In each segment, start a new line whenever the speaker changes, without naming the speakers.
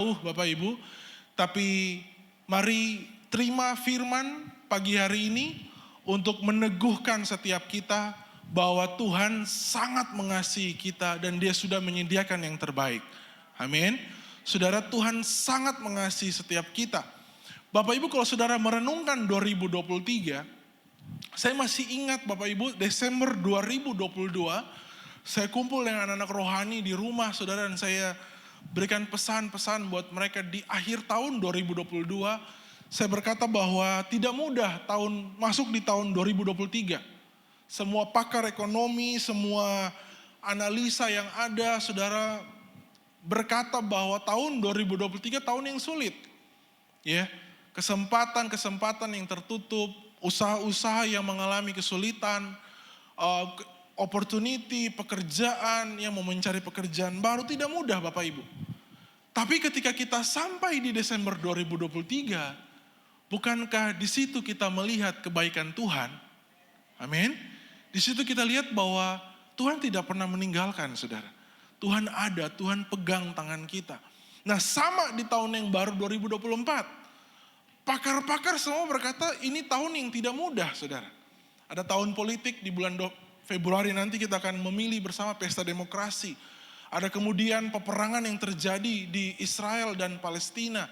Bapak Ibu, tapi mari terima firman pagi hari ini untuk meneguhkan setiap kita bahwa Tuhan sangat mengasihi kita dan Dia sudah menyediakan yang terbaik. Amin. Saudara, Tuhan sangat mengasihi setiap kita. Bapak Ibu, kalau saudara merenungkan 2023, saya masih ingat Bapak Ibu, Desember 2022, saya kumpul dengan anak-anak rohani di rumah saudara dan saya berikan pesan-pesan buat mereka di akhir tahun 2022. Saya berkata bahwa tidak mudah masuk di tahun 2023. Semua pakar ekonomi, semua analisa yang ada, saudara berkata bahwa tahun 2023 tahun yang sulit. Ya, kesempatan-kesempatan yang tertutup, usaha-usaha yang mengalami kesulitan, opportunity, pekerjaan yang mau mencari pekerjaan baru tidak mudah Bapak Ibu. Tapi ketika kita sampai di Desember 2023, bukankah di situ kita melihat kebaikan Tuhan? Amin. Di situ kita lihat bahwa Tuhan tidak pernah meninggalkan saudara. Tuhan ada, Tuhan pegang tangan kita. Nah sama di tahun yang baru 2024. Pakar-pakar semua berkata ini tahun yang tidak mudah saudara. Ada tahun politik di bulan Februari nanti kita akan memilih bersama pesta demokrasi. Ada kemudian peperangan yang terjadi di Israel dan Palestina.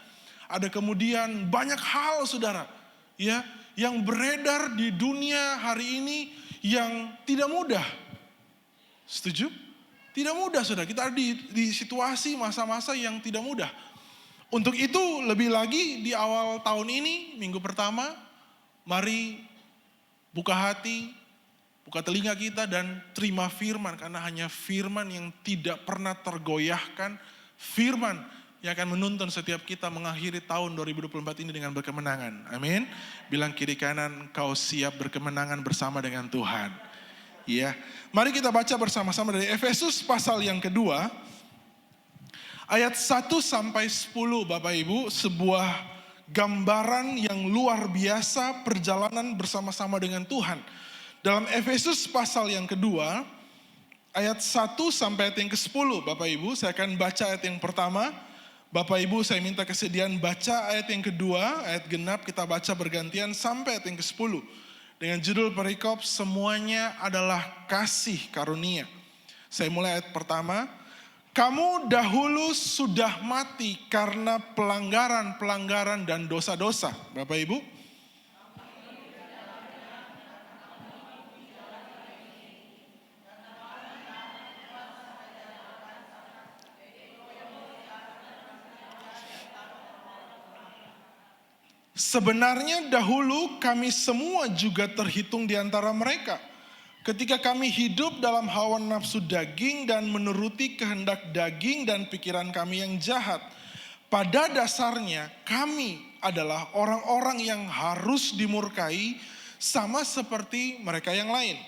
Ada kemudian banyak hal saudara ya yang beredar di dunia hari ini yang tidak mudah. Setuju? Tidak mudah saudara, kita ada di situasi masa-masa yang tidak mudah. Untuk itu lebih lagi di awal tahun ini, minggu pertama, mari buka hati, buka telinga kita dan terima firman. Karena hanya firman yang tidak pernah tergoyahkan. Firman yang akan menuntun setiap kita mengakhiri tahun 2024 ini dengan berkemenangan. Amin. Bilang kiri kanan, kau siap berkemenangan bersama dengan Tuhan. Ya, mari kita baca bersama-sama dari Efesus pasal yang kedua. Ayat 1 sampai 10 Bapak Ibu, sebuah gambaran yang luar biasa perjalanan bersama-sama dengan Tuhan. Dalam Efesus pasal yang kedua, ayat 1 sampai ayat yang ke-10 Bapak Ibu, saya akan baca ayat yang pertama. Bapak Ibu saya minta kesediaan baca ayat yang kedua, ayat genap kita baca bergantian sampai ayat yang ke-10. Dengan judul perikop, semuanya adalah kasih karunia. Saya mulai ayat pertama. Kamu dahulu sudah mati karena pelanggaran-pelanggaran dan dosa-dosa. Bapak Ibu. Sebenarnya dahulu kami semua juga terhitung di antara mereka. Ketika kami hidup dalam hawa nafsu daging dan menuruti kehendak daging dan pikiran kami yang jahat. Pada dasarnya kami adalah orang-orang yang harus dimurkai sama seperti mereka yang lain.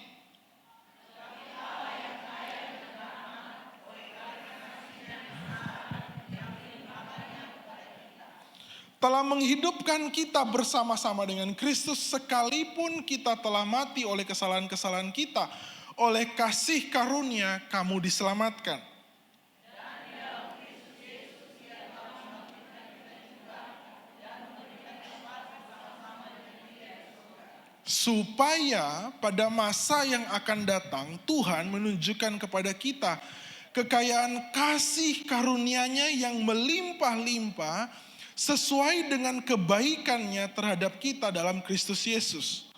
Telah menghidupkan kita bersama-sama dengan Kristus sekalipun kita telah mati oleh kesalahan-kesalahan kita. Oleh kasih karunia kamu diselamatkan. Supaya pada masa yang akan datang Tuhan menunjukkan kepada kita kekayaan kasih karunia-Nya yang melimpah-limpah sesuai dengan kebaikannya terhadap kita dalam Kristus Yesus.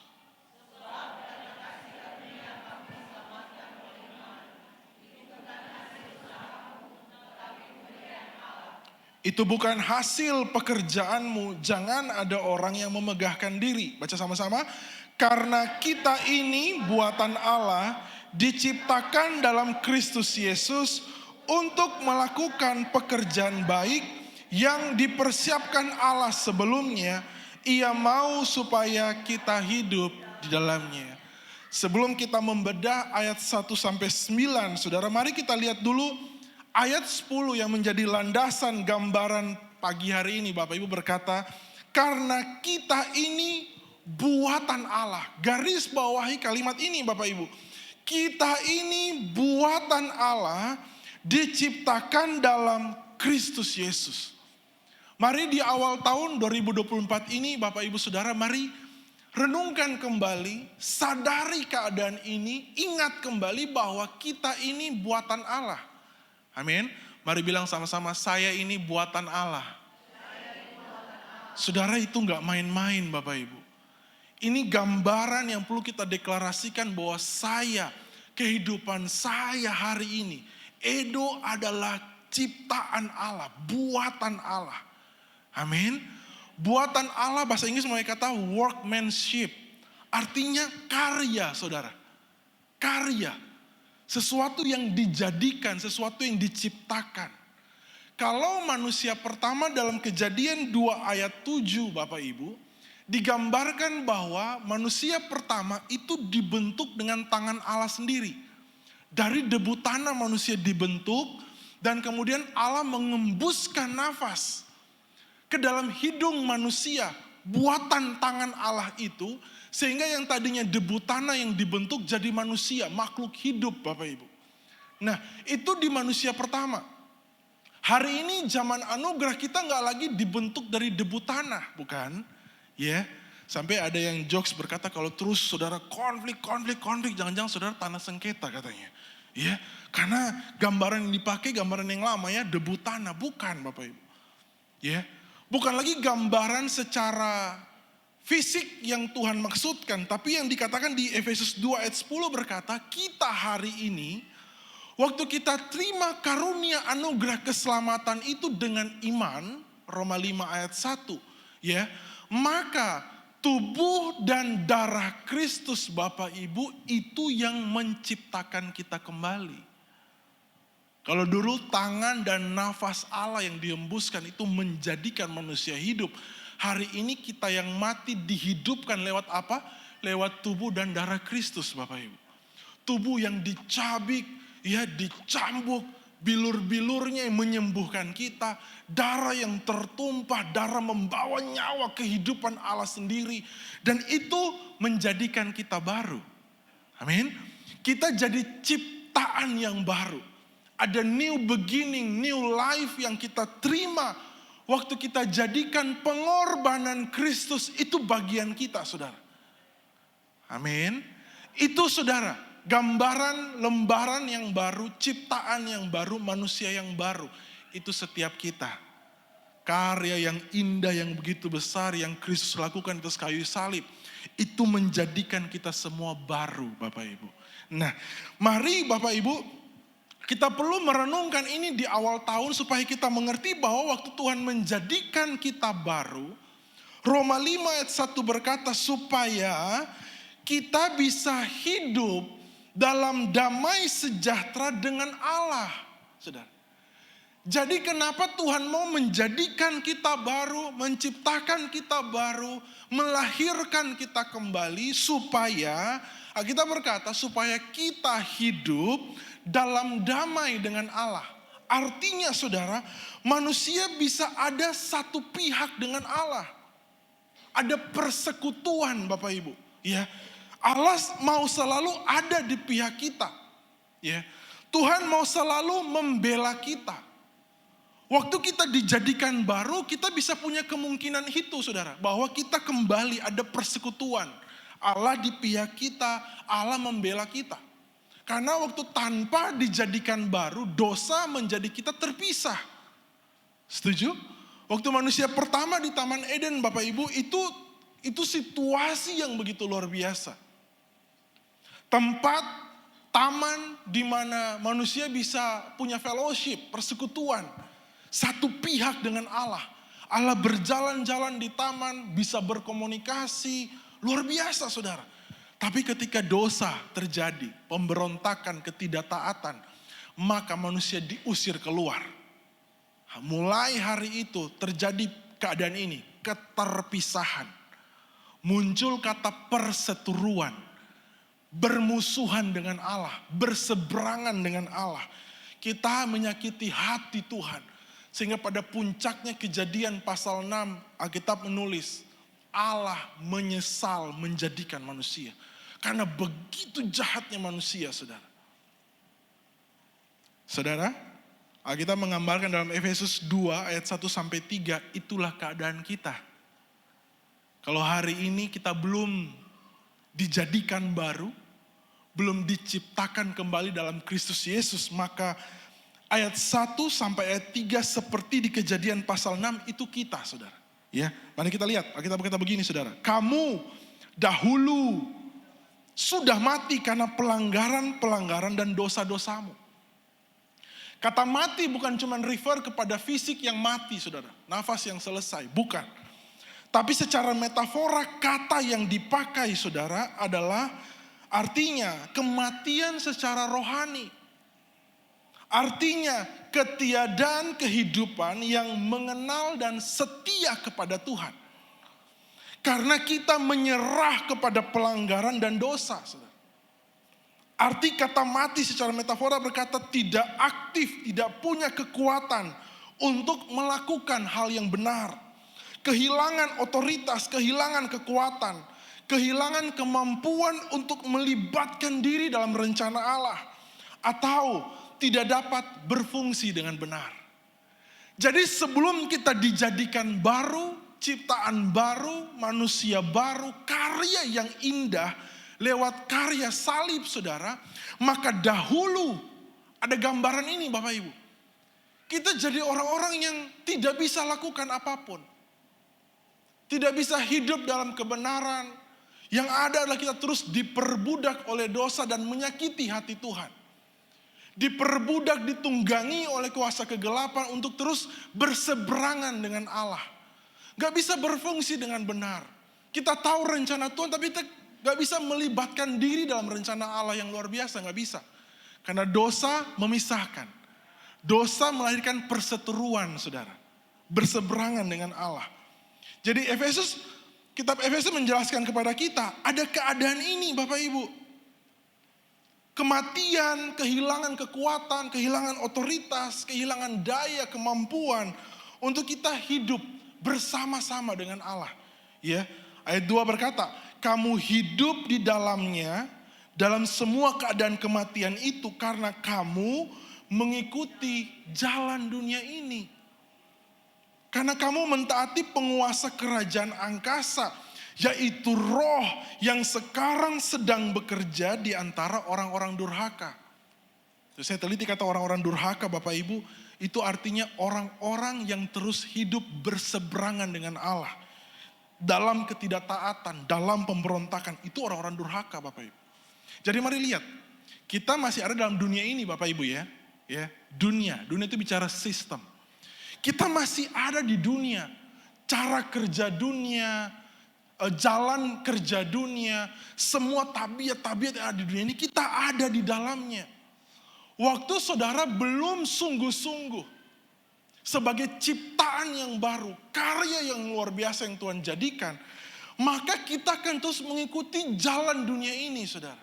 Itu bukan hasil pekerjaanmu, jangan ada orang yang memegahkan diri. Baca sama-sama. Karena kita ini buatan Allah, diciptakan dalam Kristus Yesus untuk melakukan pekerjaan baik yang dipersiapkan Allah sebelumnya. Ia mau supaya kita hidup di dalamnya. Sebelum kita membedah ayat 1 sampai 9, saudara, mari kita lihat dulu ayat 10 yang menjadi landasan gambaran pagi hari ini. Bapak Ibu berkata, karena kita ini buatan Allah. Garis bawahi kalimat ini Bapak Ibu. Kita ini buatan Allah, diciptakan dalam Kristus Yesus. Mari di awal tahun 2024 ini Bapak Ibu Saudara, mari renungkan kembali, sadari keadaan ini, ingat kembali bahwa kita ini buatan Allah. Amin. Mari bilang sama-sama, saya ini buatan Allah. Saudara, itu gak main-main Bapak Ibu. Ini gambaran yang perlu kita deklarasikan bahwa kehidupan saya hari ini, Edo adalah ciptaan Allah, buatan Allah. Amin. Buatan Allah, bahasa Inggris memakai kata workmanship. Artinya karya, saudara. Karya. Sesuatu yang dijadikan, sesuatu yang diciptakan. Kalau manusia pertama dalam Kejadian 2 ayat 7 Bapak Ibu, digambarkan bahwa manusia pertama itu dibentuk dengan tangan Allah sendiri. Dari debu tanah manusia dibentuk, dan kemudian Allah mengembuskan nafas ke dalam hidung manusia, buatan tangan Allah itu, sehingga yang tadinya debu tanah yang dibentuk jadi manusia, makhluk hidup Bapak Ibu. Nah, itu di manusia pertama. Hari ini zaman anugerah kita nggak lagi dibentuk dari debu tanah, bukan? Ya, sampai ada yang jokes berkata kalau terus saudara konflik, jangan-jangan saudara tanah sengketa katanya. Ya, karena gambaran yang dipakai gambaran yang lama ya, debu tanah, bukan Bapak Ibu. Ya. Bukan lagi gambaran secara fisik yang Tuhan maksudkan. Tapi yang dikatakan di Efesus 2 ayat 10 berkata, kita hari ini, waktu kita terima karunia anugerah keselamatan itu dengan iman, Roma 5 ayat 1. Ya, maka tubuh dan darah Kristus Bapak Ibu itu yang menciptakan kita kembali. Kalau dulu tangan dan nafas Allah yang dihembuskan itu menjadikan manusia hidup. Hari ini kita yang mati dihidupkan lewat apa? Lewat tubuh dan darah Kristus Bapak Ibu. Tubuh yang dicabik, ya dicambuk, bilur-bilurnya yang menyembuhkan kita. Darah yang tertumpah, darah membawa nyawa kehidupan Allah sendiri. Dan itu menjadikan kita baru. Amin. Kita jadi ciptaan yang baru. Ada new beginning, new life yang kita terima. Waktu kita jadikan pengorbanan Kristus itu bagian kita saudara. Amin. Itu saudara, gambaran lembaran yang baru, ciptaan yang baru, manusia yang baru. Itu setiap kita. Karya yang indah, yang begitu besar yang Kristus lakukan atas kayu salib. Itu menjadikan kita semua baru Bapak Ibu. Nah, mari Bapak Ibu, kita perlu merenungkan ini di awal tahun supaya kita mengerti bahwa waktu Tuhan menjadikan kita baru, Roma 5 ayat 1 berkata supaya kita bisa hidup dalam damai sejahtera dengan Allah. Saudara. Jadi kenapa Tuhan mau menjadikan kita baru, menciptakan kita baru, melahirkan kita kembali supaya, kita berkata supaya kita hidup dalam damai dengan Allah. Artinya saudara, manusia bisa ada satu pihak dengan Allah. Ada persekutuan Bapak Ibu. Ya, Allah mau selalu ada di pihak kita. Ya, Tuhan mau selalu membela kita. Waktu kita dijadikan baru, kita bisa punya kemungkinan itu saudara. Bahwa kita kembali ada persekutuan. Allah di pihak kita, Allah membela kita. Karena waktu tanpa dijadikan baru, dosa menjadi kita terpisah. Setuju? Waktu manusia pertama di Taman Eden Bapak Ibu, itu situasi yang begitu luar biasa. Tempat, taman di mana manusia bisa punya fellowship, persekutuan. Satu pihak dengan Allah. Allah berjalan-jalan di taman, bisa berkomunikasi, luar biasa saudara. Tapi ketika dosa terjadi, pemberontakan, ketidaktaatan, maka manusia diusir keluar. Mulai hari itu terjadi keadaan ini, keterpisahan. Muncul kata perseteruan, bermusuhan dengan Allah, berseberangan dengan Allah. Kita menyakiti hati Tuhan. Sehingga pada puncaknya Kejadian pasal 6, Alkitab menulis, Allah menyesal menjadikan manusia. Karena begitu jahatnya manusia, saudara. Saudara, Alkitab menggambarkan dalam Efesus 2 ayat 1 sampai 3, itulah keadaan kita. Kalau hari ini kita belum dijadikan baru, belum diciptakan kembali dalam Kristus Yesus, maka ayat 1 sampai ayat 3 seperti di Kejadian pasal 6 itu kita, saudara. Ya, mari kita lihat. Alkitab berkata begini, saudara. Kamu dahulu sudah mati karena pelanggaran dan dosa-dosamu. Kata mati bukan cuma refer kepada fisik yang mati, saudara. Nafas yang selesai, bukan. Tapi secara metafora kata yang dipakai, saudara, adalah artinya kematian secara rohani. Artinya ketiadaan kehidupan yang mengenal dan setia kepada Tuhan. Karena kita menyerah kepada pelanggaran dan dosa, saudara. Arti kata mati secara metafora berkata tidak aktif, tidak punya kekuatan untuk melakukan hal yang benar. Kehilangan otoritas, kehilangan kekuatan, kehilangan kemampuan untuk melibatkan diri dalam rencana Allah. Atau tidak dapat berfungsi dengan benar. Jadi sebelum kita dijadikan baru, ciptaan baru, manusia baru, karya yang indah, lewat karya salib, saudara, maka dahulu ada gambaran ini, Bapak Ibu. Kita jadi orang-orang yang tidak bisa lakukan apapun. Tidak bisa hidup dalam kebenaran. Yang ada adalah kita terus diperbudak oleh dosa dan menyakiti hati Tuhan. Diperbudak, ditunggangi oleh kuasa kegelapan untuk terus berseberangan dengan Allah. Gak bisa berfungsi dengan benar. Kita tahu rencana Tuhan tapi kita gak bisa melibatkan diri dalam rencana Allah yang luar biasa, gak bisa. Karena dosa memisahkan. Dosa melahirkan perseteruan, saudara. Berseberangan dengan Allah. Jadi kitab Efesus menjelaskan kepada kita, ada keadaan ini Bapak Ibu. Kematian, kehilangan kekuatan, kehilangan otoritas, kehilangan daya, kemampuan untuk kita hidup bersama-sama dengan Allah. Ya, ayat 2 berkata, kamu hidup di dalamnya dalam semua keadaan kematian itu karena kamu mengikuti jalan dunia ini. Karena kamu mentaati penguasa kerajaan angkasa, yaitu roh yang sekarang sedang bekerja di antara orang-orang durhaka. Terus saya teliti kata orang-orang durhaka, Bapak Ibu, itu artinya orang-orang yang terus hidup berseberangan dengan Allah. Dalam ketidaktaatan, dalam pemberontakan, itu orang-orang durhaka, Bapak Ibu. Jadi mari lihat, kita masih ada dalam dunia ini, Bapak Ibu ya. Dunia itu bicara sistem. Kita masih ada di dunia, cara kerja dunia, jalan kerja dunia, semua tabiat-tabiat yang ada di dunia ini kita ada di dalamnya. Waktu saudara belum sungguh-sungguh sebagai ciptaan yang baru, karya yang luar biasa yang Tuhan jadikan, maka kita akan terus mengikuti jalan dunia ini, saudara.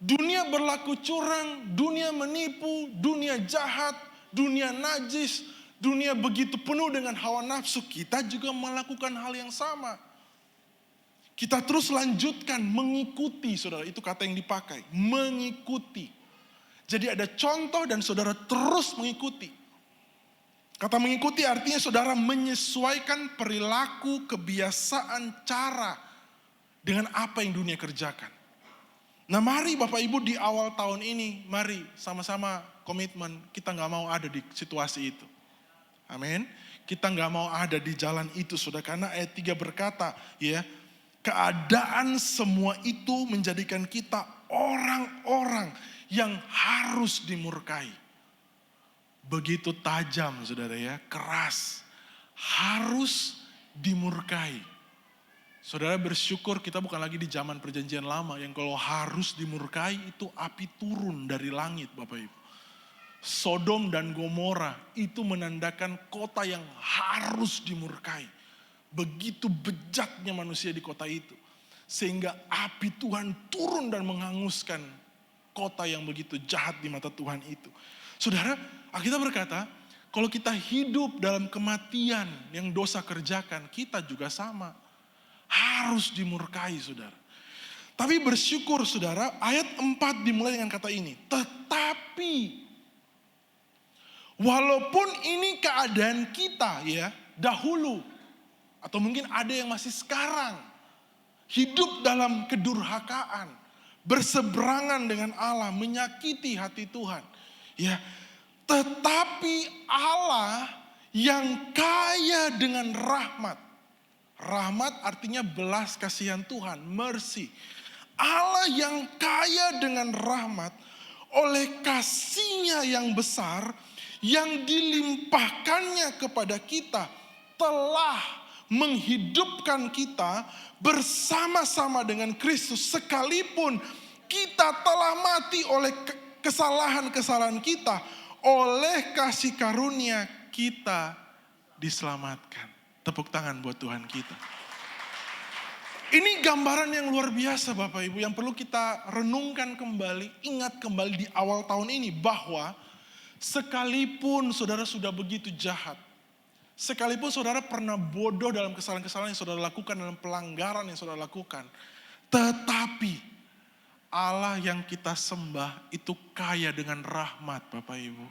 Dunia berlaku curang, dunia menipu, dunia jahat, dunia najis, dunia begitu penuh dengan hawa nafsu. Kita juga melakukan hal yang sama. Kita terus lanjutkan mengikuti, saudara. Itu kata yang dipakai, mengikuti. Jadi ada contoh dan saudara terus mengikuti. Kata mengikuti artinya saudara menyesuaikan perilaku, kebiasaan, cara dengan apa yang dunia kerjakan. Nah mari Bapak Ibu di awal tahun ini, mari sama-sama komitmen kita gak mau ada di situasi itu. Amin. Kita gak mau ada di jalan itu, saudara. Karena ayat 3 berkata, ya, keadaan semua itu menjadikan kita orang-orang yang harus dimurkai. Begitu tajam, saudara ya, keras. Harus dimurkai. Saudara bersyukur kita bukan lagi di zaman perjanjian lama yang kalau harus dimurkai itu api turun dari langit, Bapak Ibu. Sodom dan Gomora itu menandakan kota yang harus dimurkai. Begitu bejatnya manusia di kota itu. Sehingga api Tuhan turun dan menghanguskan kota yang begitu jahat di mata Tuhan itu. Saudara, Alkitab berkata, kalau kita hidup dalam kematian yang dosa kerjakan, kita juga sama. Harus dimurkai, saudara. Tapi bersyukur, saudara, ayat 4 dimulai dengan kata ini. Tetapi, Walaupun ini keadaan kita ya dahulu, atau mungkin ada yang masih sekarang hidup dalam kedurhakaan, berseberangan dengan Allah, menyakiti hati Tuhan. Ya, tetapi Allah yang kaya dengan rahmat. Rahmat artinya belas kasihan Tuhan, mercy. Allah yang kaya dengan rahmat, oleh kasih-Nya yang besar, yang dilimpahkannya kepada kita, telah menghidupkan kita bersama-sama dengan Kristus. Sekalipun kita telah mati oleh kesalahan-kesalahan kita, oleh kasih karunia kita diselamatkan. Tepuk tangan buat Tuhan kita. Ini gambaran yang luar biasa Bapak Ibu, yang perlu kita renungkan kembali, ingat kembali di awal tahun ini, bahwa sekalipun saudara sudah begitu jahat, sekalipun saudara pernah bodoh dalam kesalahan-kesalahan yang saudara lakukan, dalam pelanggaran yang saudara lakukan, tetapi Allah yang kita sembah itu kaya dengan rahmat Bapak Ibu.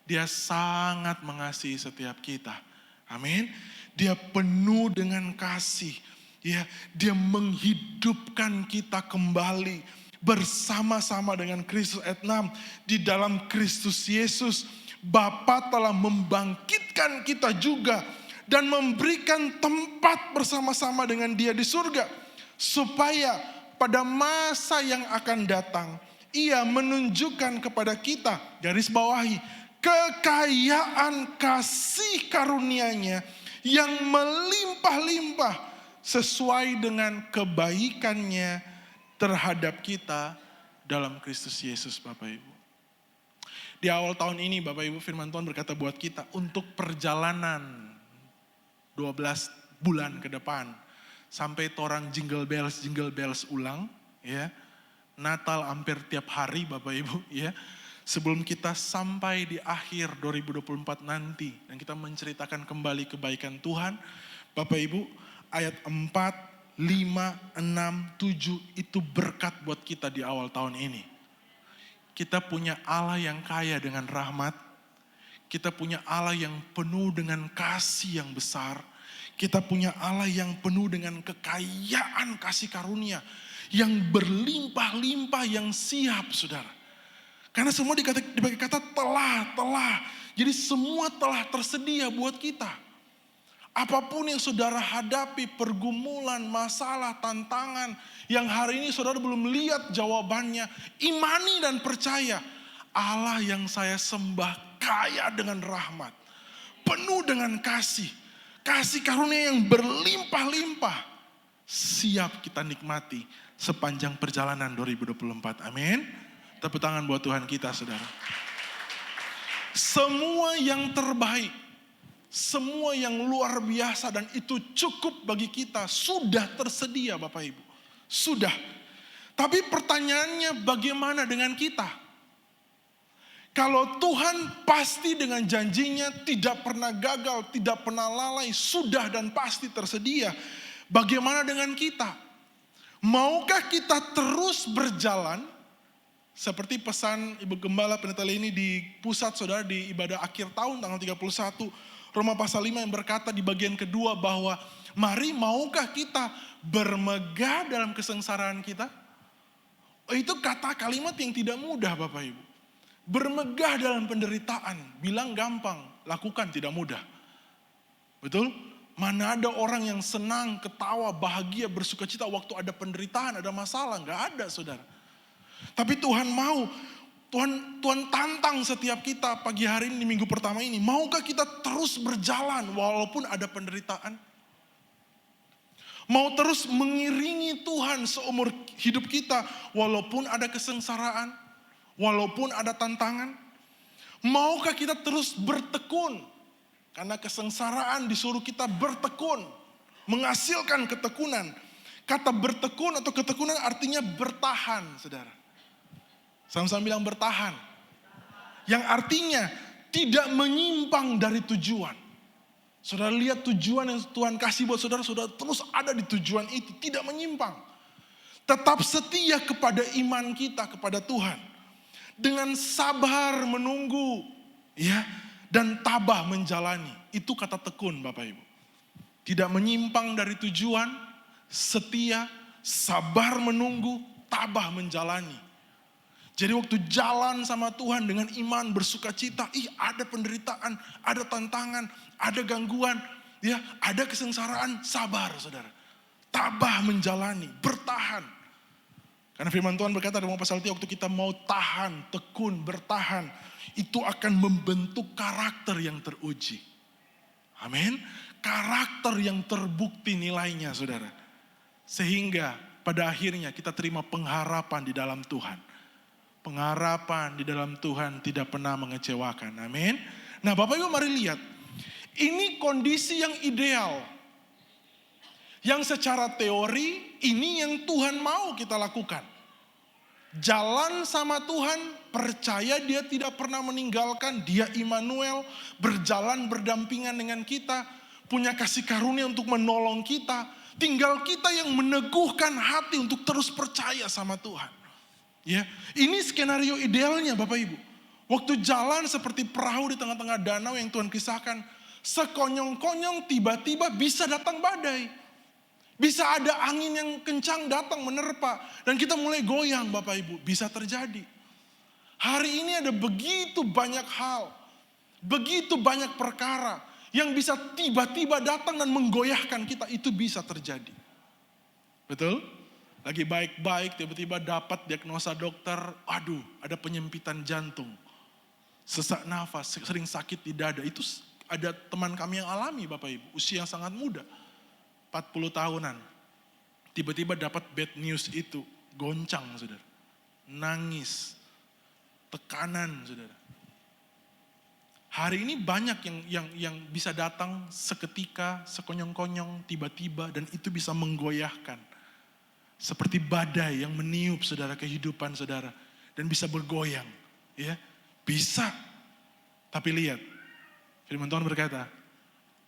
Dia sangat mengasihi setiap kita. Amin. Dia penuh dengan kasih. Ya, dia menghidupkan kita kembali bersama-sama dengan Kristus. Ayat 6, di dalam Kristus Yesus Bapa telah membangkitkan kita juga dan memberikan tempat bersama-sama dengan Dia di surga, supaya pada masa yang akan datang Ia menunjukkan kepada kita, garis bawahi, kekayaan kasih karunia-Nya yang melimpah-limpah sesuai dengan kebaikan-Nya terhadap kita dalam Kristus Yesus Bapak Ibu. Di awal tahun ini Bapak Ibu, firman Tuhan berkata buat kita, untuk perjalanan 12 bulan ke depan, sampai torang jingle bells ulang, ya, Natal hampir tiap hari Bapak Ibu, ya. Sebelum kita sampai di akhir 2024 nanti dan kita menceritakan kembali kebaikan Tuhan, Bapak Ibu, ayat 4, 5, 6, 7 itu berkat buat kita di awal tahun ini. Kita punya Allah yang kaya dengan rahmat, kita punya Allah yang penuh dengan kasih yang besar, kita punya Allah yang penuh dengan kekayaan kasih karunia yang berlimpah-limpah, yang siap saudara. Karena semua dipakai kata telah. Jadi semua telah tersedia buat kita. Apapun yang saudara hadapi, pergumulan, masalah, tantangan, yang hari ini saudara belum lihat jawabannya, imani dan percaya. Allah yang saya sembah kaya dengan rahmat, penuh dengan kasih. Kasih karunia yang berlimpah-limpah, siap kita nikmati sepanjang perjalanan 2024. Amin. Tepuk tangan buat Tuhan kita saudara. Semua yang terbaik, semua yang luar biasa dan itu cukup bagi kita sudah tersedia Bapak Ibu. Sudah. Tapi pertanyaannya bagaimana dengan kita? Kalau Tuhan pasti dengan janjinya tidak pernah gagal, tidak pernah lalai, sudah dan pasti tersedia. Bagaimana dengan kita? Maukah kita terus berjalan? Seperti pesan Ibu Gembala Pendeta Leni di pusat saudara di ibadah akhir tahun tanggal 31 Roma pasal 5 yang berkata di bagian kedua bahwa mari maukah kita bermegah dalam kesengsaraan kita? Itu kata kalimat yang tidak mudah Bapak Ibu. Bermegah dalam penderitaan, bilang gampang, lakukan tidak mudah. Betul? Mana ada orang yang senang, ketawa, bahagia, bersukacita waktu ada penderitaan, ada masalah? Gak ada saudara. Tapi Tuhan mau, Tuhan tantang setiap kita pagi hari ini, minggu pertama ini. Maukah kita terus berjalan walaupun ada penderitaan? Mau terus mengiringi Tuhan seumur hidup kita walaupun ada kesengsaraan, walaupun ada tantangan? Maukah kita terus bertekun? Karena kesengsaraan disuruh kita bertekun, menghasilkan ketekunan. Kata bertekun atau ketekunan artinya bertahan, saudara. Sama-sama bilang bertahan. Yang artinya tidak menyimpang dari tujuan. Saudara lihat tujuan yang Tuhan kasih buat saudara, saudara terus ada di tujuan itu, tidak menyimpang. Tetap setia kepada iman kita kepada Tuhan. Dengan sabar menunggu, ya. dan tabah menjalani. Itu kata tekun Bapak Ibu. Tidak menyimpang dari tujuan, setia, sabar menunggu, tabah menjalani. Jadi waktu jalan sama Tuhan dengan iman, bersuka cita, ada penderitaan, ada tantangan, ada gangguan, ya, ada kesengsaraan, sabar saudara. Tabah menjalani, bertahan. Karena firman Tuhan berkata dalam pasal 3, waktu kita mau tahan, tekun, bertahan, itu akan membentuk karakter yang teruji. Amin. Karakter yang terbukti nilainya saudara. Sehingga pada akhirnya kita terima pengharapan di dalam Tuhan. Pengharapan di dalam Tuhan tidak pernah mengecewakan. Amin. Nah Bapak Ibu mari lihat. Ini kondisi yang ideal. Yang secara teori ini yang Tuhan mau kita lakukan. Jalan sama Tuhan, percaya dia tidak pernah meninggalkan, dia Immanuel, berjalan berdampingan dengan kita, punya kasih karunia untuk menolong kita. Tinggal kita yang meneguhkan hati untuk terus percaya sama Tuhan. Ya, ini skenario idealnya Bapak Ibu. Waktu jalan seperti perahu di tengah-tengah danau yang Tuhan kisahkan, sekonyong-konyong tiba-tiba bisa datang badai. Bisa ada angin yang kencang datang menerpa dan kita mulai goyang Bapak Ibu, bisa terjadi. Hari ini ada begitu banyak hal, begitu banyak perkara yang bisa tiba-tiba datang dan menggoyahkan kita, itu bisa terjadi. Betul? Lagi baik-baik tiba-tiba dapat diagnosa dokter, aduh ada penyempitan jantung, sesak nafas, sering sakit di dada. Itu ada teman kami yang alami Bapak Ibu, usia yang sangat muda. 40 tahunan, tiba-tiba dapat bad news itu, goncang saudara, nangis, tekanan saudara. Hari ini banyak yang bisa datang seketika, sekonyong-konyong, tiba-tiba, dan itu bisa menggoyahkan. Seperti badai yang meniup saudara kehidupan saudara, dan bisa bergoyang, ya bisa. Tapi lihat, firman Tuhan berkata,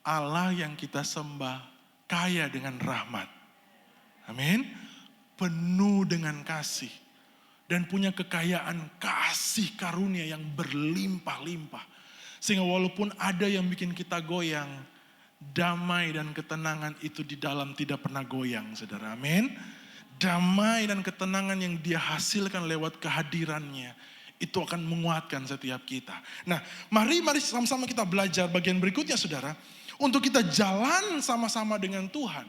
Allah yang kita sembah kaya dengan rahmat. Amin. Penuh dengan kasih. Dan punya kekayaan kasih karunia yang berlimpah-limpah. Sehingga walaupun ada yang bikin kita goyang, damai dan ketenangan itu di dalam tidak pernah goyang saudara. Amin. Damai dan ketenangan yang dia hasilkan lewat kehadirannya, itu akan menguatkan setiap kita. Nah mari sama-sama kita belajar bagian berikutnya saudara. Untuk kita jalan sama-sama dengan Tuhan.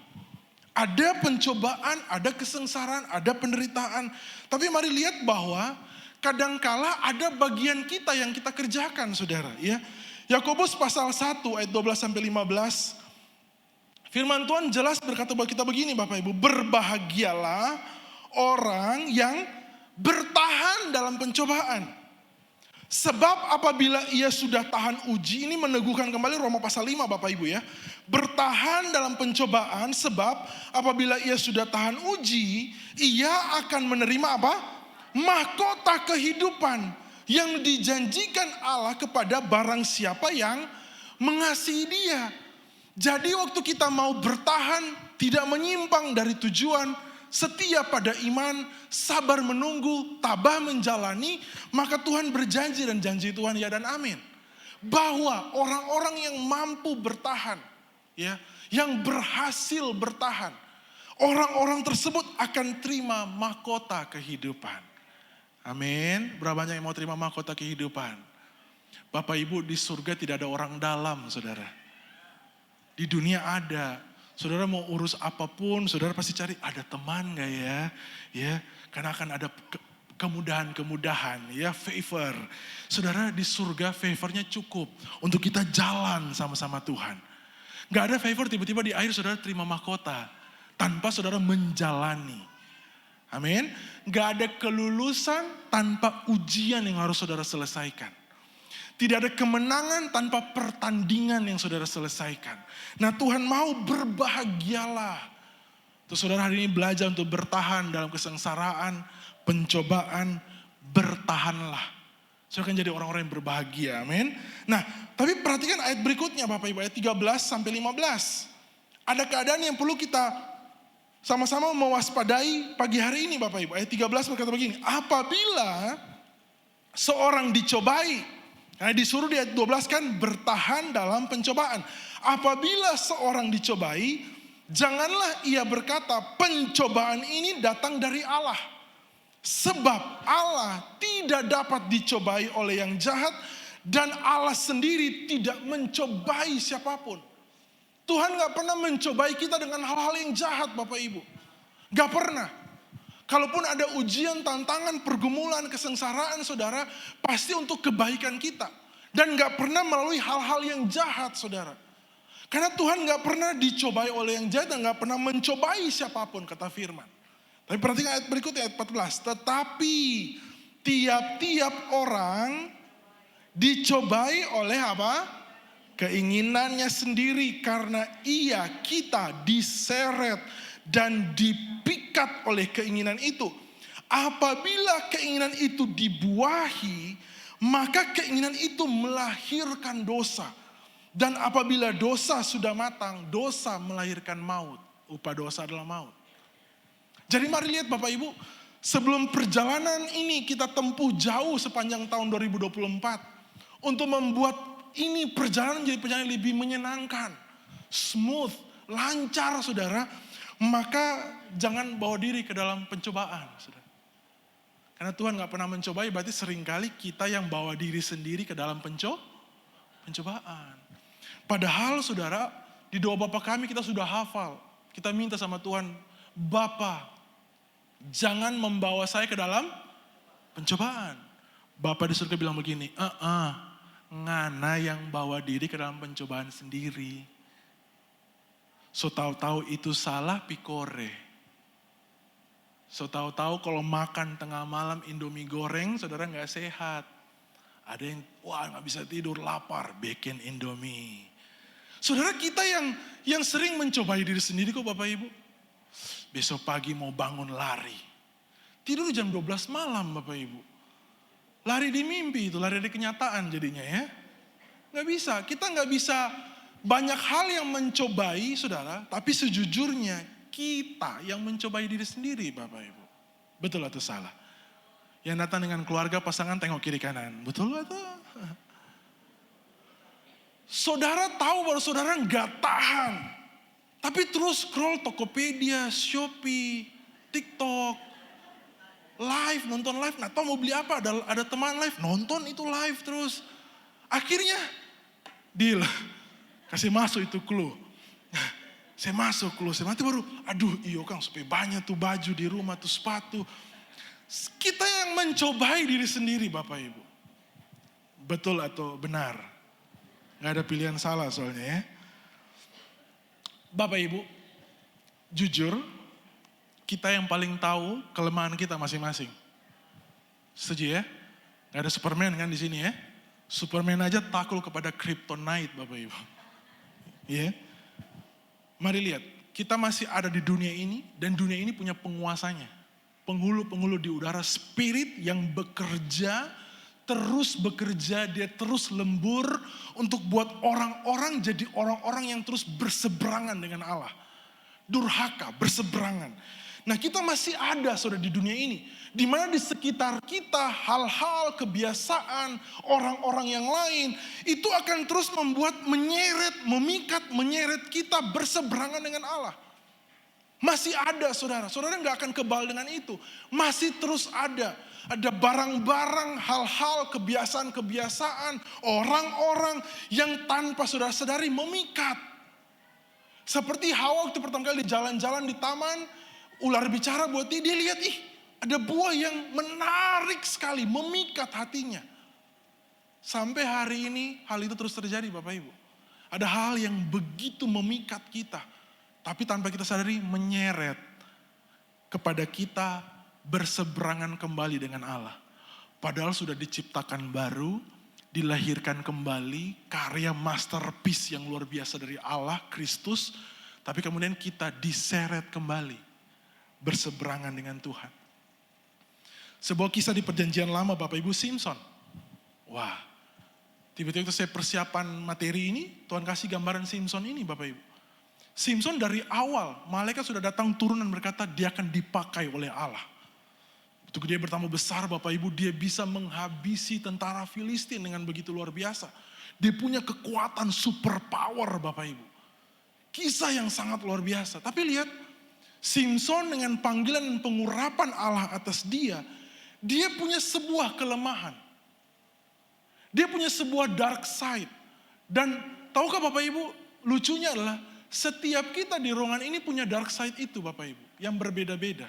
Ada pencobaan, ada kesengsaraan, ada penderitaan. Tapi mari lihat bahwa kadangkala ada bagian kita yang kita kerjakan saudara. Ya. Yakobus pasal 1 ayat 12-15. Firman Tuhan jelas berkata buat kita begini Bapak Ibu. Berbahagialah orang yang bertahan dalam pencobaan. Sebab apabila ia sudah tahan uji, ini meneguhkan kembali Roma pasal 5 Bapak Ibu ya. Bertahan dalam pencobaan, sebab apabila ia sudah tahan uji, ia akan menerima apa? Mahkota kehidupan yang dijanjikan Allah kepada barang siapa yang mengasihi dia. Jadi waktu kita mau bertahan, tidak menyimpang dari tujuan, setia pada iman, sabar menunggu, tabah menjalani, maka Tuhan berjanji dan janji Tuhan ya dan amin. Bahwa orang-orang yang mampu bertahan, ya, yang berhasil bertahan, orang-orang tersebut akan terima mahkota kehidupan. Amin. Berapa banyak yang mau terima mahkota kehidupan? Bapak Ibu, di surga tidak ada orang dalam, saudara. Di dunia ada. Saudara mau urus apapun, saudara pasti cari ada teman gak ya? Ya, karena akan ada kemudahan-kemudahan, ya, favor. Saudara di surga favornya cukup untuk kita jalan sama-sama Tuhan. Gak ada favor tiba-tiba di akhir saudara terima mahkota tanpa saudara menjalani. Amin. Gak ada kelulusan tanpa ujian yang harus saudara selesaikan. Tidak ada kemenangan tanpa pertandingan yang saudara selesaikan. Nah Tuhan mau berbahagialah. Terus saudara hari ini belajar untuk bertahan dalam kesengsaraan, pencobaan, bertahanlah. Saudara akan jadi orang-orang yang berbahagia, amin. Nah tapi perhatikan ayat berikutnya Bapak Ibu, ayat 13-15. Ada keadaan yang perlu kita sama-sama mewaspadai pagi hari ini Bapak Ibu. Ayat 13 berkata begini, apabila seorang dicobai, Karena disuruh di ayat 12 kan bertahan dalam pencobaan. Apabila seorang dicobai, janganlah ia berkata pencobaan ini datang dari Allah. Sebab Allah tidak dapat dicobai oleh yang jahat dan Allah sendiri tidak mencobai siapapun. Tuhan gak pernah mencobai kita dengan hal-hal yang jahat Bapak Ibu. Gak pernah. Kalaupun ada ujian, tantangan, pergumulan, kesengsaraan saudara, pasti untuk kebaikan kita. Dan gak pernah melalui hal-hal yang jahat saudara. Karena Tuhan gak pernah dicobai oleh yang jahat dan gak pernah mencobai siapapun kata firman. Tapi perhatikan ayat berikutnya ayat 14. Tetapi tiap-tiap orang dicobai oleh apa? Keinginannya sendiri karena kita diseret dan dipikat oleh keinginan itu. Apabila keinginan itu dibuahi, maka keinginan itu melahirkan dosa. Dan apabila dosa sudah matang, dosa melahirkan maut. Upah dosa adalah maut. Jadi mari lihat Bapak Ibu, sebelum perjalanan ini kita tempuh jauh sepanjang tahun 2024. Untuk membuat ini perjalanan jadi perjalanan lebih menyenangkan, smooth, lancar saudara. Maka jangan bawa diri ke dalam pencobaan saudara. Karena Tuhan gak pernah mencobai, berarti seringkali kita yang bawa diri sendiri ke dalam pencobaan. Padahal saudara, di doa Bapa kami kita sudah hafal. Kita minta sama Tuhan, Bapa, jangan membawa saya ke dalam pencobaan. Bapa di surga bilang begini, ngana yang bawa diri ke dalam pencobaan sendiri. So tahu-tahu itu salah pikore. So tahu-tahu kalau makan tengah malam Indomie goreng, saudara gak sehat. Ada yang, gak bisa tidur, lapar, bikin Indomie. Saudara kita yang sering mencobai diri sendiri kok Bapak Ibu. Besok pagi mau bangun lari. Tidur jam 12 malam Bapak Ibu. Lari di mimpi itu, lari di kenyataan jadinya ya. Gak bisa, kita gak bisa banyak hal yang mencobai saudara. Tapi sejujurnya kita yang mencobai diri sendiri Bapak Ibu. Betul atau salah? Yang datang dengan keluarga pasangan tengok kiri kanan. Betul atau? Saudara tahu bahwa saudara gak tahan. Tapi terus scroll Tokopedia, Shopee, TikTok, live, nonton live, nggak tahu mau beli apa, ada teman live, nonton itu live terus. Akhirnya, deal, kasih masuk itu clue. Saya masuk clue, saya mati baru, aduh iyo Kang, supaya banyak tuh baju di rumah, tuh sepatu. Kita yang mencobai diri sendiri Bapak Ibu. Betul atau benar? Gak ada pilihan salah soalnya ya. Bapak Ibu, jujur, kita yang paling tahu kelemahan kita masing-masing. Setuju ya? Gak ada Superman kan di sini ya? Superman aja takluk kepada kryptonite Bapak Ibu. Ya? Mari lihat, kita masih ada di dunia ini dan dunia ini punya penguasanya. Penghulu-penghulu di udara, spirit yang bekerja, terus bekerja, dia terus lembur untuk buat orang-orang jadi orang-orang yang terus berseberangan dengan Allah. Durhaka, berseberangan. Nah kita masih ada saudara di dunia ini. Di mana di sekitar kita hal-hal, kebiasaan, orang-orang yang lain. Itu akan terus membuat menyeret, memikat, menyeret kita berseberangan dengan Allah. Masih ada saudara, saudara gak akan kebal dengan itu. Masih terus ada. Ada barang-barang, hal-hal, kebiasaan-kebiasaan, orang-orang yang tanpa saudara sadari memikat. Seperti Hawa waktu pertama kali jalan-jalan di taman, ular bicara buat dia lihat, ada buah yang menarik sekali, memikat hatinya. Sampai hari ini hal itu terus terjadi Bapak Ibu. Ada hal yang begitu memikat kita, tapi tanpa kita sadari menyeret kepada kita berseberangan kembali dengan Allah. Padahal sudah diciptakan baru, dilahirkan kembali, karya masterpiece yang luar biasa dari Allah, Kristus. Tapi kemudian kita diseret kembali, berseberangan dengan Tuhan. Sebuah kisah di perjanjian lama Bapak Ibu, Simpson. Wah, tiba-tiba saya persiapan materi ini, Tuhan kasih gambaran Simpson ini Bapak Ibu. Simpson dari awal, malaikat sudah datang turun dan berkata dia akan dipakai oleh Allah. Waktu dia bertambah besar Bapak Ibu, dia bisa menghabisi tentara Filistin dengan begitu luar biasa. Dia punya kekuatan super power Bapak Ibu. Kisah yang sangat luar biasa. Tapi lihat, Simson dengan panggilan dan pengurapan Allah atas dia punya sebuah kelemahan. Dia punya sebuah dark side. Dan tahukah Bapak Ibu, lucunya adalah setiap kita di ruangan ini punya dark side itu Bapak Ibu, yang berbeda-beda.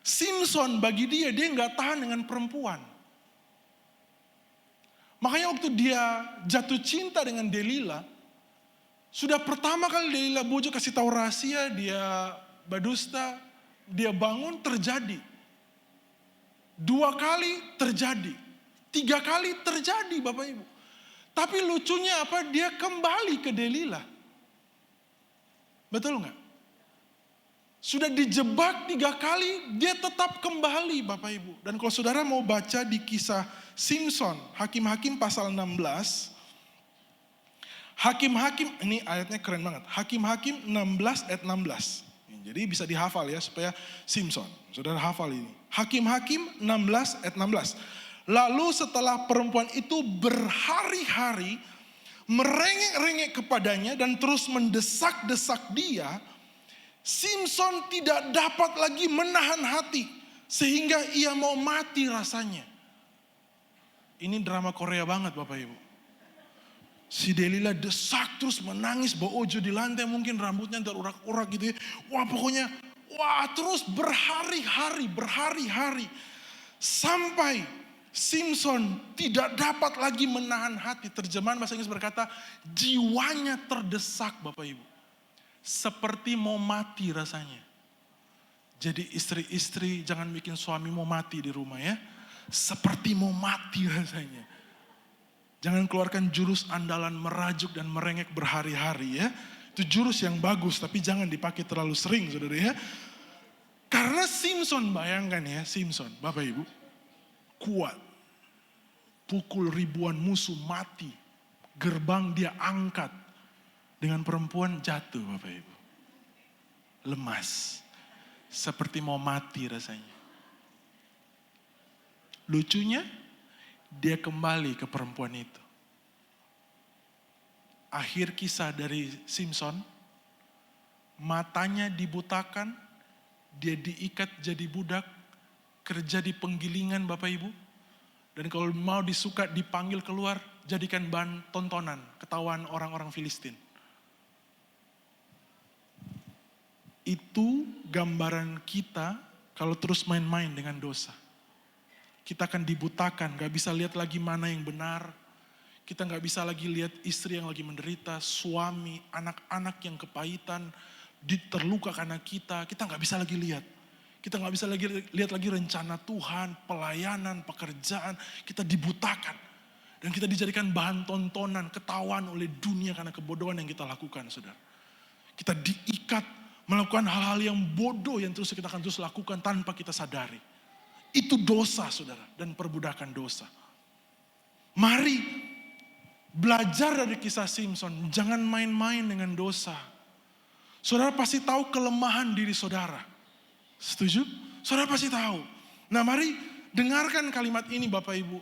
Simson bagi dia nggak tahan dengan perempuan. Makanya waktu dia jatuh cinta dengan Delila, sudah pertama kali Delila bujuk kasih tahu rahasia, dia berdusta, dia bangun terjadi. 2 kali terjadi, 3 kali terjadi Bapak Ibu. Tapi lucunya apa? Dia kembali ke Delila. Betul nggak? Sudah dijebak 3 kali, dia tetap kembali Bapak Ibu. Dan kalau saudara mau baca di kisah Simson, Hakim-Hakim pasal 16. Hakim-Hakim, ini ayatnya keren banget. Hakim-Hakim 16 ayat 16. Jadi bisa dihafal ya supaya Simson. Saudara hafal ini. Hakim-Hakim 16 ayat 16. Lalu setelah perempuan itu berhari-hari merengek-rengek kepadanya dan terus mendesak-desak dia, Simson tidak dapat lagi menahan hati sehingga ia mau mati rasanya. Ini drama Korea banget Bapak Ibu. Si Delila desak terus menangis, bawa ojo di lantai, mungkin rambutnya terurak-urak gitu ya. Wah pokoknya, terus berhari-hari. Sampai Simson tidak dapat lagi menahan hati. Terjemahan bahasa Inggris berkata, jiwanya terdesak Bapak Ibu. Seperti mau mati rasanya. Jadi istri-istri jangan bikin suami mau mati di rumah ya. Seperti mau mati rasanya. Jangan keluarkan jurus andalan merajuk dan merengek berhari-hari ya. Itu jurus yang bagus tapi jangan dipakai terlalu sering saudara ya. Karena Simson, bayangkan ya Simson, Bapak Ibu, kuat. Pukul ribuan musuh mati. Gerbang dia angkat. Dengan perempuan jatuh Bapak Ibu. Lemas. Seperti mau mati rasanya. Lucunya, dia kembali ke perempuan itu. Akhir kisah dari Simson, matanya dibutakan, dia diikat jadi budak, kerja di penggilingan Bapak Ibu. Dan kalau mau disuka dipanggil keluar, jadikan bahan tontonan, ketahuan orang-orang Filistin. Itu gambaran kita kalau terus main-main dengan dosa. Kita akan dibutakan, gak bisa lihat lagi mana yang benar. Kita gak bisa lagi lihat istri yang lagi menderita, suami, anak-anak yang kepahitan, terluka karena kita gak bisa lagi lihat. Kita gak bisa lagi lihat lagi rencana Tuhan, pelayanan, pekerjaan. Kita dibutakan. Dan kita dijadikan bahan tontonan, ketahuan oleh dunia karena kebodohan yang kita lakukan, saudara. Kita diikat, melakukan hal-hal yang bodoh yang terus kita akan terus lakukan tanpa kita sadari. Itu dosa saudara dan perbudakan dosa. Mari belajar dari kisah Simson. Jangan main-main dengan dosa. Saudara pasti tahu kelemahan diri saudara. Setuju? Saudara pasti tahu. Nah mari dengarkan kalimat ini Bapak Ibu.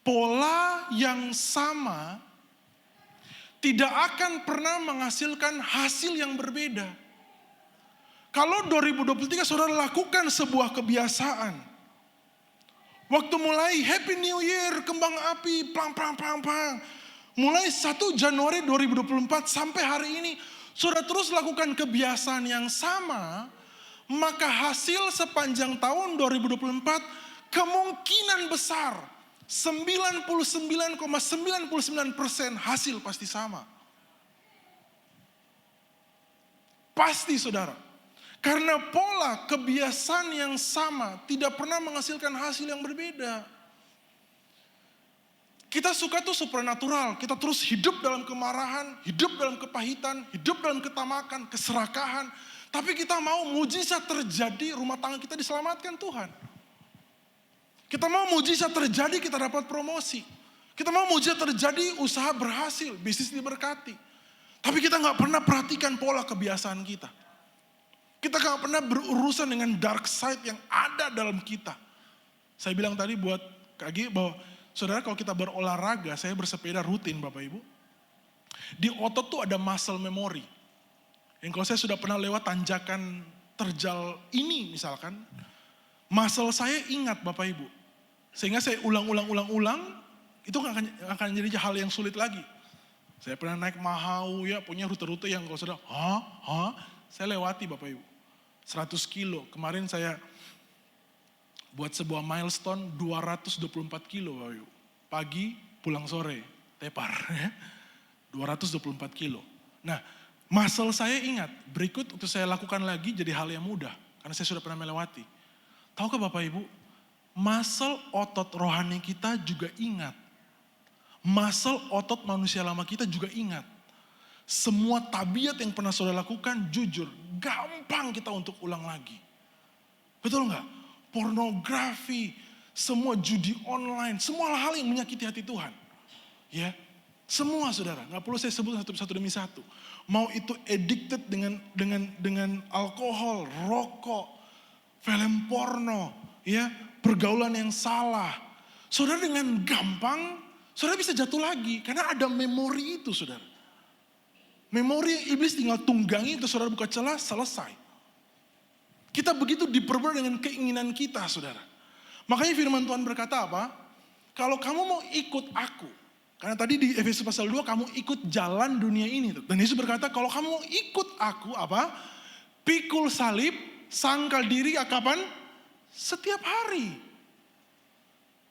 Pola yang sama tidak akan pernah menghasilkan hasil yang berbeda. Kalau 2023 saudara lakukan sebuah kebiasaan. Waktu mulai Happy New Year, kembang api, plang. Mulai 1 Januari 2024 sampai hari ini, saudara terus lakukan kebiasaan yang sama, maka hasil sepanjang tahun 2024 kemungkinan besar 99,99% hasil pasti sama. Pasti saudara. Karena pola kebiasaan yang sama tidak pernah menghasilkan hasil yang berbeda. Kita suka tuh supernatural, kita terus hidup dalam kemarahan, hidup dalam kepahitan, hidup dalam ketamakan, keserakahan. Tapi kita mau mujizat terjadi, rumah tangga kita diselamatkan Tuhan. Kita mau mujizat terjadi, kita dapat promosi. Kita mau mujizat terjadi, usaha berhasil, bisnis diberkati. Tapi kita gak pernah perhatikan pola kebiasaan kita. Kita gak pernah berurusan dengan dark side yang ada dalam kita. Saya bilang tadi buat Kak bahwa saudara kalau kita berolahraga, saya bersepeda rutin Bapak Ibu. Di otot tuh ada muscle memory. Yang kalau saya sudah pernah lewat tanjakan terjal ini misalkan, muscle saya ingat Bapak Ibu. Sehingga saya ulang, itu akan jadi hal yang sulit lagi. Saya pernah naik Mahau ya, punya rute-rute yang kalau sudah, saya lewati Bapak Ibu. 100 kilo, kemarin saya buat sebuah milestone 224 kilo Bapak Ibu. Pagi, pulang sore, tepar ya. 224 kilo. Nah, muscle saya ingat, berikut untuk saya lakukan lagi jadi hal yang mudah. Karena saya sudah pernah melewati. Tahukah Bapak Ibu, muscle otot rohani kita juga ingat. Muscle otot manusia lama kita juga ingat. Semua tabiat yang pernah saudara lakukan, jujur, gampang kita untuk ulang lagi. Betul nggak? Pornografi, semua judi online, semua hal yang menyakiti hati Tuhan. Ya, semua saudara, nggak perlu saya sebut satu demi satu. Mau itu addicted dengan alkohol, rokok, film porno, ya, pergaulan yang salah. Saudara dengan gampang, saudara bisa jatuh lagi karena ada memori itu, saudara. Memori yang iblis tinggal tunggangi itu saudara buka celah, selesai. Kita begitu diperbudak dengan keinginan kita, saudara. Makanya firman Tuhan berkata apa? Kalau kamu mau ikut aku, karena tadi di Efesus pasal 2 kamu ikut jalan dunia ini. Dan Yesus berkata kalau kamu mau ikut aku apa? Pikul salib, sangkal diri kapan? Setiap hari.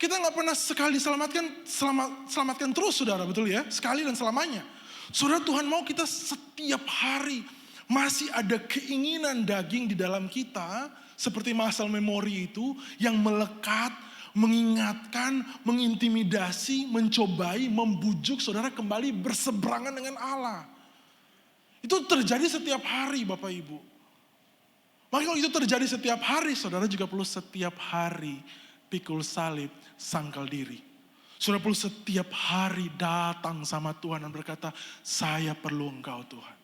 Kita nggak pernah sekali selamatkan terus saudara, betul ya? Sekali dan selamanya. Saudara, Tuhan mau kita setiap hari masih ada keinginan daging di dalam kita. Seperti muscle memory itu yang melekat, mengingatkan, mengintimidasi, mencobai, membujuk saudara kembali berseberangan dengan Allah. Itu terjadi setiap hari Bapak Ibu. Maka kalau itu terjadi setiap hari, saudara juga perlu setiap hari pikul salib, sangkal diri. Saudara perlu setiap hari datang sama Tuhan dan berkata, saya perlu Engkau Tuhan.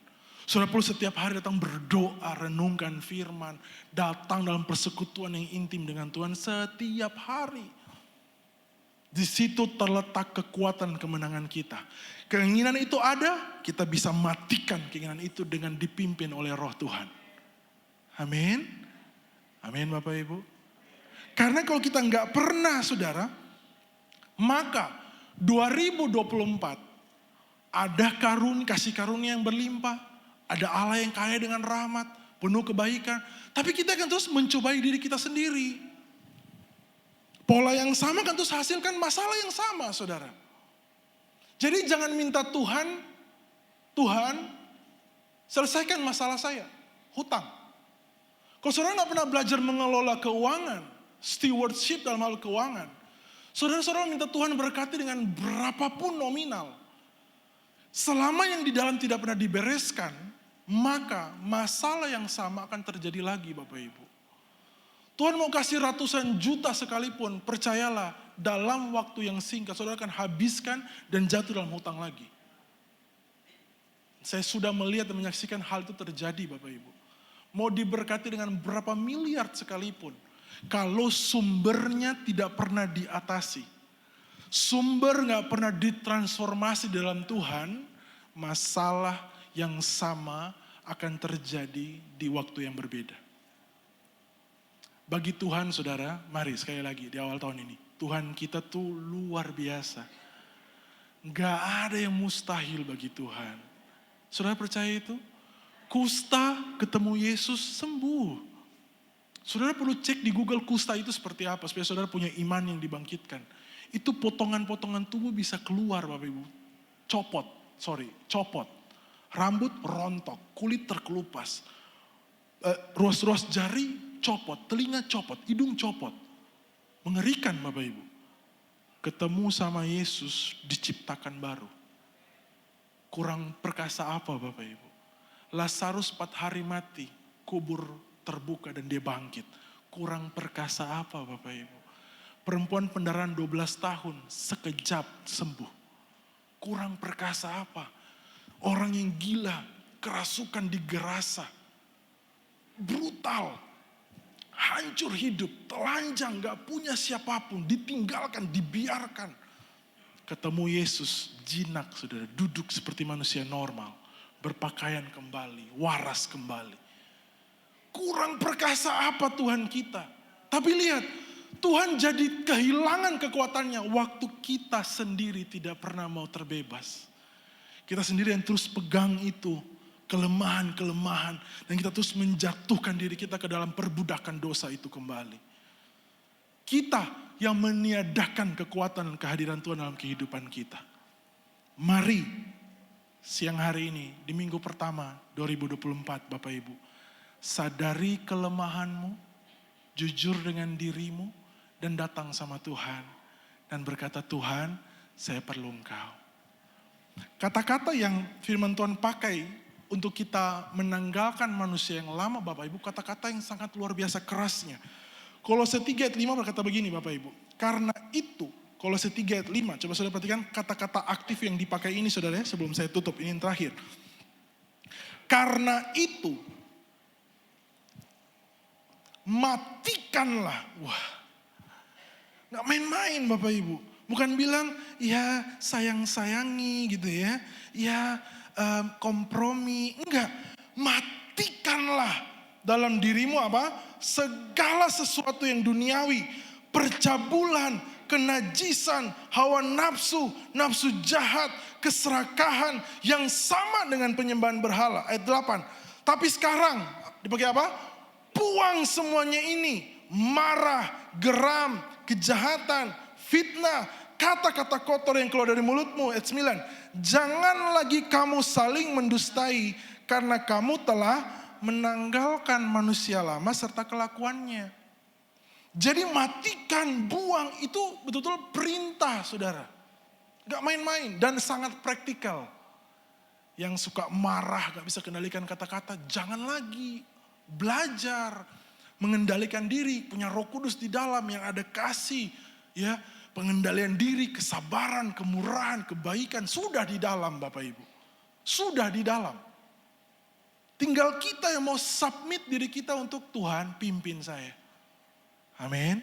Saudara perlu setiap hari datang berdoa, renungkan firman, datang dalam persekutuan yang intim dengan Tuhan setiap hari. Di situ terletak kekuatan kemenangan kita. Keinginan itu ada, kita bisa matikan keinginan itu dengan dipimpin oleh Roh Tuhan. Amin. Amin Bapak Ibu. Karena kalau kita nggak pernah saudara, maka 2024 ada kasih karunia yang berlimpah, ada Allah yang kaya dengan rahmat, penuh kebaikan. Tapi kita akan terus mencobai diri kita sendiri. Pola yang sama kan terus hasilkan masalah yang sama saudara. Jadi jangan minta Tuhan selesaikan masalah saya, hutang. Kalau saudara nggak pernah belajar mengelola keuangan, stewardship dalam hal keuangan, saudara-saudara minta Tuhan berkati dengan berapapun nominal. Selama yang di dalam tidak pernah dibereskan, maka masalah yang sama akan terjadi lagi Bapak Ibu. Tuhan mau kasih ratusan juta sekalipun, percayalah dalam waktu yang singkat saudara akan habiskan dan jatuh dalam hutang lagi. Saya sudah melihat dan menyaksikan hal itu terjadi Bapak Ibu. Mau diberkati dengan berapa miliar sekalipun, kalau sumbernya tidak pernah diatasi, sumber gak pernah ditransformasi dalam Tuhan, masalah yang sama akan terjadi di waktu yang berbeda. Bagi Tuhan saudara, mari sekali lagi di awal tahun ini, Tuhan kita tuh luar biasa. Gak ada yang mustahil bagi Tuhan. Saudara percaya itu? Kusta ketemu Yesus sembuh. Saudara perlu cek di Google kusta itu seperti apa, supaya saudara punya iman yang dibangkitkan. Itu potongan-potongan tubuh bisa keluar Bapak Ibu. Copot. Rambut rontok, kulit terkelupas. Ruas-ruas jari copot, telinga copot, hidung copot. Mengerikan Bapak Ibu. Ketemu sama Yesus diciptakan baru. Kurang perkasa apa Bapak Ibu? Lazarus 4 hari mati, kubur terbuka dan dia bangkit. Kurang perkasa apa Bapak Ibu? Perempuan pendarahan 12 tahun, sekejap sembuh. Kurang perkasa apa? Orang yang gila, kerasukan digerasa. brutal, hancur hidup, telanjang, gak punya siapapun, ditinggalkan, dibiarkan. Ketemu Yesus, jinak saudara, duduk seperti manusia normal, berpakaian kembali, waras kembali. Kurang perkasa apa Tuhan kita? Tapi lihat, Tuhan jadi kehilangan kekuatannya waktu kita sendiri tidak pernah mau terbebas. Kita sendiri yang terus pegang itu, kelemahan-kelemahan. Dan kita terus menjatuhkan diri kita ke dalam perbudakan dosa itu kembali. Kita yang meniadakan kekuatan dan kehadiran Tuhan dalam kehidupan kita. Mari siang hari ini di minggu pertama 2024 Bapak Ibu. Sadari kelemahanmu, jujur dengan dirimu, dan datang sama Tuhan. Dan berkata, Tuhan saya perlu Engkau. Kata-kata yang firman Tuhan pakai untuk kita menanggalkan manusia yang lama Bapak Ibu, kata-kata yang sangat luar biasa kerasnya. Kolose 3 ayat 5 berkata begini Bapak Ibu. Karena itu, Kolose 3 ayat 5, coba saudara perhatikan kata-kata aktif yang dipakai ini saudara ya, sebelum saya tutup, ini yang terakhir. Karena itu, matikanlah. Wah, gak main-main Bapak Ibu. Bukan bilang, ya sayang-sayangi gitu ya. Ya kompromi. Enggak, matikanlah dalam dirimu apa? Segala sesuatu yang duniawi. Percabulan, kenajisan, hawa nafsu, nafsu jahat, keserakahan yang sama dengan penyembahan berhala. Ayat 8. Tapi sekarang, dipakai apa? Buang semuanya ini. Marah, geram, kejahatan, fitnah, kata-kata kotor yang keluar dari mulutmu. Ayat 9. Jangan lagi kamu saling mendustai karena kamu telah menanggalkan manusia lama serta kelakuannya. Jadi matikan, buang itu betul-betul perintah saudara. Gak main-main dan sangat praktikal. Yang suka marah, gak bisa kendalikan kata-kata, jangan lagi. Belajar mengendalikan diri, punya Roh Kudus di dalam yang ada kasih, ya, pengendalian diri, kesabaran, kemurahan, kebaikan sudah di dalam Bapak Ibu. Sudah di dalam. Tinggal kita yang mau submit diri kita untuk Tuhan pimpin saya. Amin.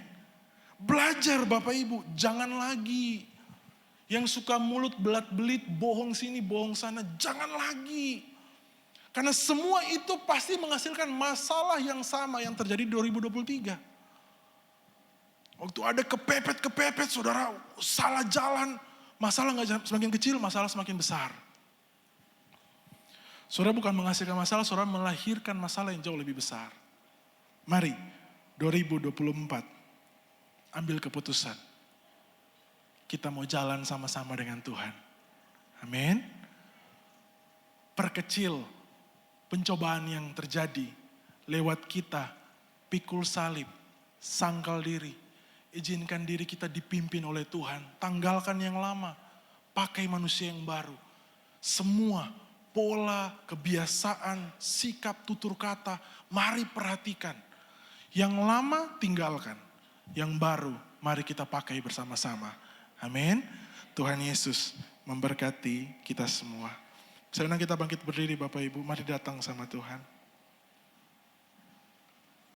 Belajar Bapak Ibu, jangan lagi yang suka mulut belat-belit, bohong sini, bohong sana, jangan lagi. Karena semua itu pasti menghasilkan masalah yang sama yang terjadi 2023. Waktu ada kepepet, saudara salah jalan, masalah nggak semakin kecil, masalah semakin besar. Saudara bukan menghasilkan masalah, saudara melahirkan masalah yang jauh lebih besar. Mari 2024 ambil keputusan. Kita mau jalan sama-sama dengan Tuhan. Amin. Perkecil pencobaan yang terjadi lewat kita, pikul salib, sangkal diri, izinkan diri kita dipimpin oleh Tuhan, tanggalkan yang lama, pakai manusia yang baru. Semua pola, kebiasaan, sikap, tutur kata, mari perhatikan. Yang lama tinggalkan, yang baru mari kita pakai bersama-sama. Amin. Tuhan Yesus memberkati kita semua. Sekarang kita bangkit berdiri Bapak Ibu, mari datang sama Tuhan.